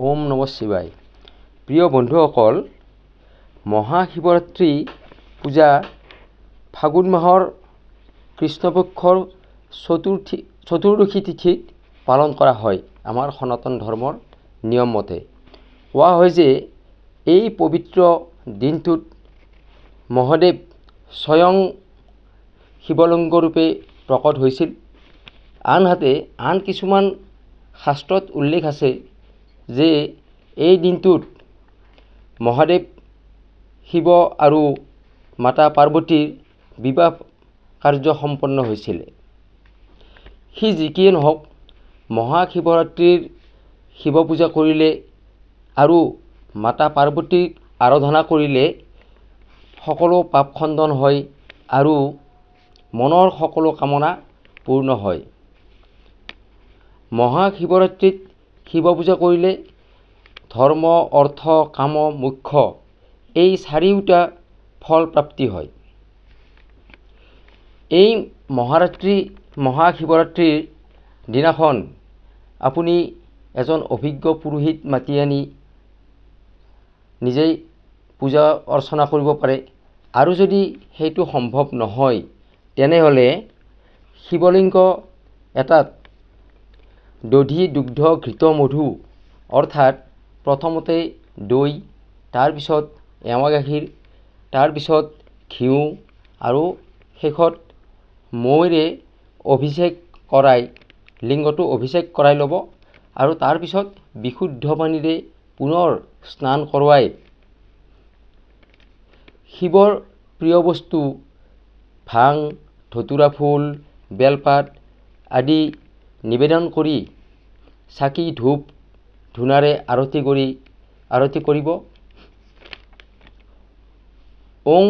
ওম নমঃ শিৱায়। প্ৰিয় বন্ধুসকল, মহাশিৱৰাত্ৰি পূজা ফাগুন মাহৰ কৃষ্ণপক্ষৰ চতুৰ্দশী তিথিত পালন কৰা হয়। আমাৰ সনাতন ধৰ্মৰ নিয়ম মতে কোৱা হয় যে এই পবিত্ৰ দিনটোত মহাদেৱ স্বয়ং শিৱলিংগ ৰূপে প্ৰকট হৈছিল। আনহাতে আন কিছুমান শাস্ত্ৰত উল্লেখ আছে যে এই দিনটোত মহাদেৱ শিৱ আৰু মাতা পাৰ্বতীৰ বিবাহ কাৰ্য সম্পন্ন হৈছিল। সি যিকিয়ে নহওক, মহাশিৱৰাত্ৰিৰ শিৱ পূজা কৰিলে আৰু মাতা পাৰ্বতীক আৰাধনা কৰিলে সকলো পাপ খণ্ডন হয় আৰু মনৰ সকলো কামনা পূৰ্ণ হয়। মহাশিৱৰাত্ৰিত শিৱ পূজা কৰিলে ধৰ্ম, অৰ্থ, কাম, মোক্ষ এই চাৰিওটা ফল প্ৰাপ্তি হয়। এই মহাশিৱৰাত্ৰিৰ দিনাখন আপুনি এজন অভিজ্ঞ পুৰোহিত মাতি আনি নিজেই পূজা অৰ্চনা কৰিব পাৰে। আৰু যদি সেইটো সম্ভৱ নহয়, তেনেহ'লে শিৱলিংগ এটাত দধি, দুগ্ধ, ঘৃত, মধু অৰ্থাৎ প্ৰথমতে দৈ, তাৰপিছত এৱা গাখীৰ, তাৰপিছত ঘিউ আৰু শেষত মৌৰে অভিষেক কৰাই লিংগটো অভিষেক কৰাই ল'ব আৰু তাৰপিছত বিশুদ্ধ পানীৰে পুনৰ স্নান কৰোৱাই শিৱৰ প্ৰিয় বস্তু ভাং, ধতুৰা ফুল, বেলপাত আদি নিবেদন কৰি চাকি, ধূপ, ধূনাৰে আৰতি কৰিব। ওং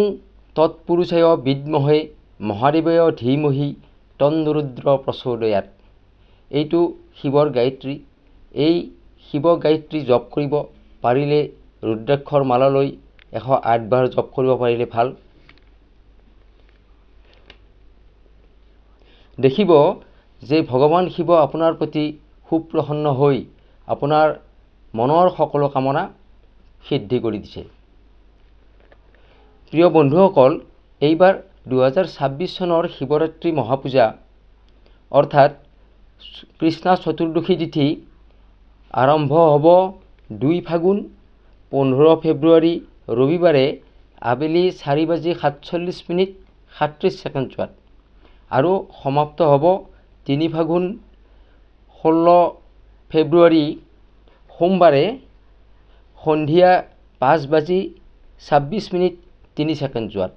তৎপুৰুষায় বিদ্মহে মহাদেৱায় ধীমহি তন্নৰুদ্ৰ প্ৰচোদয়াৎ। এইটো শিৱৰ গায়ত্ৰী। এই শিৱ গায়ত্ৰী জপ কৰিব পাৰিলে ৰুদ্ৰাক্ষৰ মালা লৈ 108 বাৰ জপ কৰিব পাৰিলে ভাল। দেখিব যে ভগৱান শিৱ আপোনাৰ প্ৰতি খুব প্ৰসন্ন হৈ আপোনাৰ মনৰ সকলো কামনা সিদ্ধি কৰি দিছে। প্ৰিয় বন্ধুসকল, এইবাৰ 2026 চনৰ শিৱৰাত্ৰি মহাপূজা অৰ্থাৎ কৃষ্ণা চতুৰ্দশী তিথি আৰম্ভ হ'ব 2 ফাগুন 15 ফেব্ৰুৱাৰী ৰবিবাৰে আবেলি 4:47:37 আৰু সমাপ্ত হ'ব 3 ফাগুন 16 ফেব্ৰুৱাৰী সোমবাৰে সন্ধিয়া 5:26:03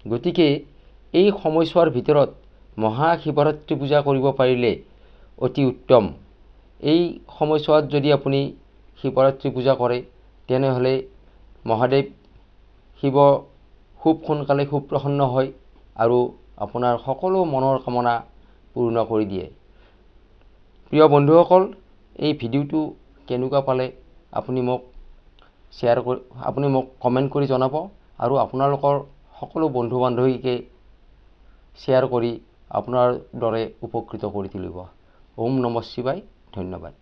গতিকে এই সময়ছোৱাৰ ভিতৰত মহাশিৱৰাত্ৰি পূজা কৰিব পাৰিলে অতি উত্তম। এই সময়ছোৱাত যদি আপুনি শিৱৰাত্ৰি পূজা কৰে, তেনেহ'লে মহাদেৱ শিৱ খুব সোনকালে খুব প্ৰসন্ন হয় আৰু আপোনাৰ সকলো মনৰ কামনা পূৰ্ণ কৰি দিয়ে। প্ৰিয় বন্ধুসকল, এই ভিডিঅ'টো কেনেকুৱা পালে আপুনি মোক কমেণ্ট কৰি জনাব আৰু আপোনালোকৰ সকলো বন্ধু বান্ধৱীকে শ্বেয়াৰ কৰি আপোনাৰ দৰে উপকৃত কৰি তুলিব। ওম নমঃ শিৱায়। ধন্যবাদ।